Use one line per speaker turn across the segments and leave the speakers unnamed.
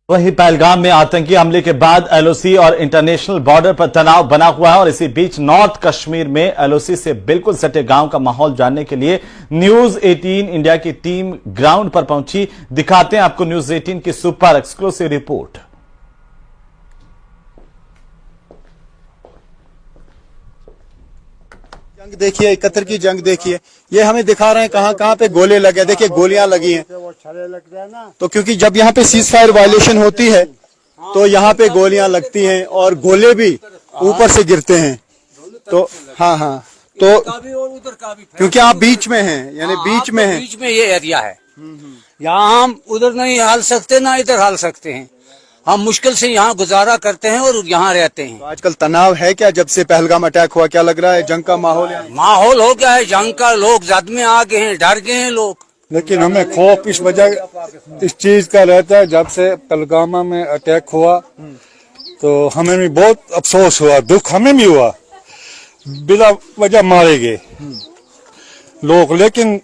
वहीं पहलगाम में आतंकी हमले के बाद एलओसी और इंटरनेशनल बॉर्डर पर तनाव बना हुआ है और इसी बीच नॉर्थ कश्मीर में एलओसी से बिल्कुल सटे गांव का माहौल जानने के लिए न्यूज 18 इंडिया की टीम ग्राउंड पर पहुंची। दिखाते हैं आपको न्यूज 18 की सुपर एक्सक्लूसिव रिपोर्ट।
जंग देखिए, 71 की जंग देखिए, ये हमें दिखा रहे हैं कहाँ कहाँ पे गोले लगे। देखिए गोलियां लगी हैं, तो क्योंकि जब यहाँ पे सीज फायर वायलेशन होती है तो यहाँ पे गोलियां लगती हैं और गोले भी ऊपर से गिरते हैं। तो हाँ, तो क्योंकि आप बीच में हैं, यानी बीच में हैं,
बीच में ये एरिया है, यहाँ हम उधर नहीं हाल सकते ना इधर हाल सकते हैं। हम मुश्किल से यहाँ गुजारा करते हैं और यहाँ रहते हैं।
तो आजकल तनाव है क्या? जब से पहलगाम अटैक हुआ, क्या लग रहा है जंग का माहौल है?
माहौल हो गया है जंग का, लोग जद में आ गए हैं, डर गए हैं लोग।
लेकिन हमें खौफ इस वजह इस चीज का रहता है, जब से पहलगाम में अटैक हुआ तो हमें भी बहुत अफसोस हुआ, दुख हमें भी हुआ, बिना वजह मारे गए लोग। लेकिन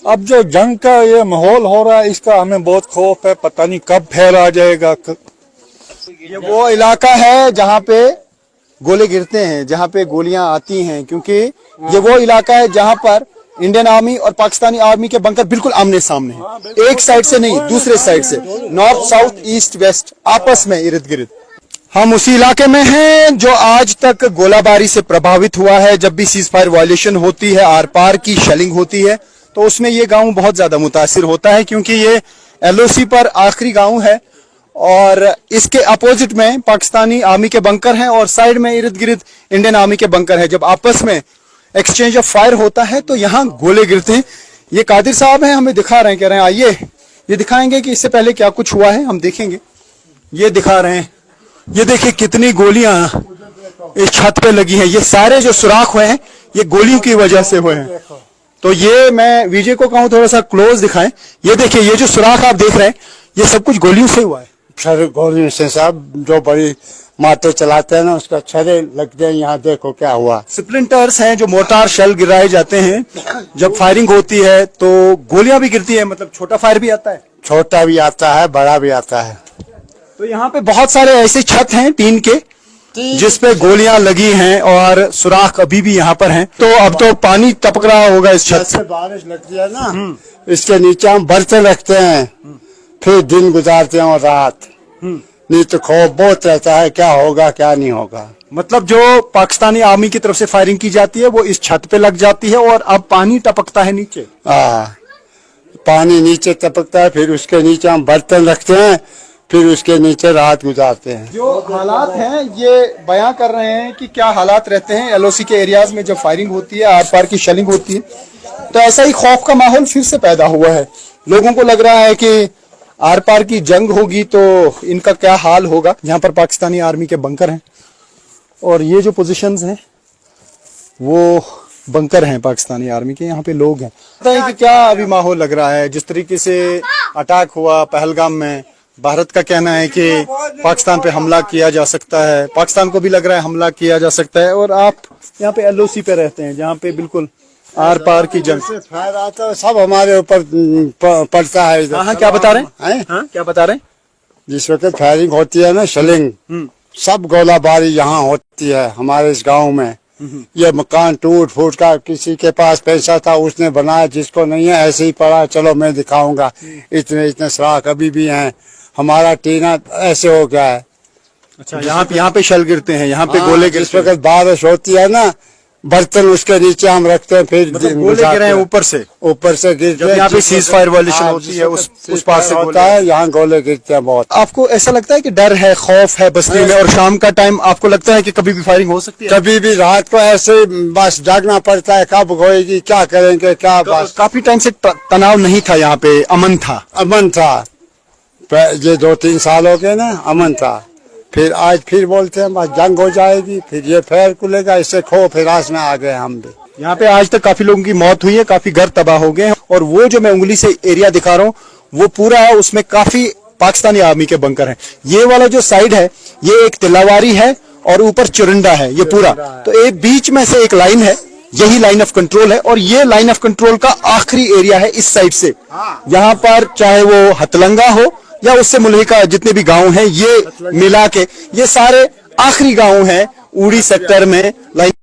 अब जो जंग का ये माहौल हो रहा है इसका हमें बहुत खौफ है, पता नहीं कब फैल आ जाएगा।
ये वो इलाका है जहाँ पे गोले गिरते हैं, जहाँ पे गोलियां आती हैं, क्योंकि ये वो इलाका है जहाँ पर इंडियन आर्मी और पाकिस्तानी आर्मी के बंकर बिल्कुल आमने सामने हैं। एक साइड से नहीं, दूसरे साइड से, नॉर्थ साउथ ईस्ट वेस्ट आपस में इर्द गिर्द। हम उसी इलाके में हैं जो आज तक गोलाबारी से प्रभावित हुआ है। जब भी सीज फायर वायलेशन होती है, आर पार की शेलिंग होती है, तो उसमें ये गांव बहुत ज्यादा मुतासिर होता है, क्योंकि ये एलओसी पर आखिरी गांव है और इसके अपोजिट में पाकिस्तानी आर्मी के बंकर हैं और साइड में इर्द गिर्द इंडियन आर्मी के बंकर है। जब आपस में एक्सचेंज ऑफ फायर होता है तो यहाँ गोले गिरते हैं। ये कादिर साहब हैं, हमें दिखा रहे हैं, कह रहे हैं आइए ये दिखाएंगे कि इससे पहले क्या कुछ हुआ है, हम देखेंगे। ये दिखा रहे हैं, ये देखिए कितनी गोलियां इस छत पे लगी हैं। ये सारे जो सुराख हुए हैं ये गोलियों की वजह से हुए हैं। तो ये मैं विजय को कहूँ थोड़ा सा क्लोज दिखाएं। ये देखिए, ये जो सुराख आप देख रहे हैं ये सब कुछ गोलियों से हुआ है।
छरे गोलियों से साहब, जो बड़ी मारते चलाते हैं ना उसका छरे लगते हैं। यहाँ देखो क्या हुआ,
स्प्लिंटर्स हैं, जो मोर्टार शेल गिराए जाते हैं। जब फायरिंग होती है तो गोलियां भी गिरती है, मतलब छोटा फायर भी आता है,
छोटा भी आता है, बड़ा भी आता है।
तो यहाँ पे बहुत सारे ऐसे छत हैं टीन के जिसपे गोलियां लगी हैं और सुराख अभी भी यहाँ पर हैं। तो अब तो पानी टपक रहा होगा इस छत से।
बारिश लगती है ना, इसके नीचे हम बर्तन रखते हैं, फिर दिन गुजारते हैं और रात। नहीं तो खौफ बहुत रहता है, क्या होगा क्या नहीं होगा।
मतलब जो पाकिस्तानी आर्मी की तरफ से फायरिंग की जाती है वो इस छत पे लग जाती है और अब पानी टपकता है नीचे।
पानी नीचे टपकता है, फिर उसके नीचे हम बर्तन रखते हैं, फिर उसके नीचे रात गुजारते हैं।
जो हालात हैं ये बयां कर रहे हैं कि क्या हालात रहते हैं एलओसी के एरियाज में जब फायरिंग होती है, आर पार की शेलिंग होती है। तो ऐसा ही खौफ का माहौल फिर से पैदा हुआ है। लोगों को लग रहा है कि आर पार की जंग होगी तो इनका क्या हाल होगा। यहाँ पर पाकिस्तानी आर्मी के बंकर हैं और ये जो पोजीशंस हैं वो बंकर हैं पाकिस्तानी आर्मी के। यहाँ पे लोग हैं। पता है कि क्या अभी माहौल लग रहा है जिस तरीके से अटैक हुआ पहलगाम में। भारत का कहना है कि पाकिस्तान पे हमला किया जा सकता है, पाकिस्तान को भी लग रहा है हमला किया जा सकता है। और आप यहाँ पे एलओसी पे रहते हैं जहाँ पे बिल्कुल आर पार की जंग से
फायर आता है, सब हमारे ऊपर पड़ता है।
हाँ, क्या बता रहे हैं? हाँ, क्या बता रहे हैं?
जिस वक्त फायरिंग होती है ना, शेलिंग, सब गोलाबारी यहाँ होती है हमारे इस गांव में। ये मकान टूट फूट का, किसी के पास पैसा था उसने बनाया, जिसको नहीं है ऐसे ही पड़ा, चलो मैं दिखाऊंगा। इतने इतने सुराख अभी भी हैं। हमारा टीना ऐसे हो गया है।
अच्छा, यहाँ पे शल गिरते हैं, यहाँ पे गोले गिरते हैं।
जिस वक्त बारिश होती है ना, बर्तन उसके नीचे हम रखते हैं, फिर
गोले गिरे हैं ऊपर से
गिरते हैं।
यहाँ पे सीज फायर वायलेशन होती है उस पास से
होता है, यहाँ गोले गिरते हैं बहुत।
आपको ऐसा लगता है कि डर है, खौफ है बस्ती में? और शाम का टाइम आपको लगता है कि कभी भी फायरिंग हो सकती है?
कभी भी, रात को ऐसे बस जागना पड़ता है, कब होएगी, क्या करेंगे, क्या। बस
काफी टाइम से तनाव नहीं था, यहाँ पे अमन था।
ये 2-3 साल हो गए ना, अमन था। फिर आज फिर बोलते हैं बस जंग हो जाएगी, फिर ये फेर खुलेगा, इससे खौफ हिरास में आ गए हम भी।
यहाँ पे आज तक काफी लोगों की मौत हुई है, काफी घर तबाह हो गए हैं। और वो जो मैं उंगली से एरिया दिखा रहा हूँ वो पूरा है, उसमें काफी पाकिस्तानी आर्मी के बंकर हैं। ये वाला जो साइड है ये एक तिलावारी है और ऊपर चुरिंडा है ये पूरा। तो एक बीच में से एक लाइन है, यही लाइन ऑफ कंट्रोल है और ये लाइन ऑफ कंट्रोल का आखिरी एरिया है इस साइड से। यहाँ पर चाहे वो हतलंगा हो, या उससे मुल्हिका जितने भी गांव हैं ये मिला के ये सारे आखिरी गांव हैं उड़ी सेक्टर में।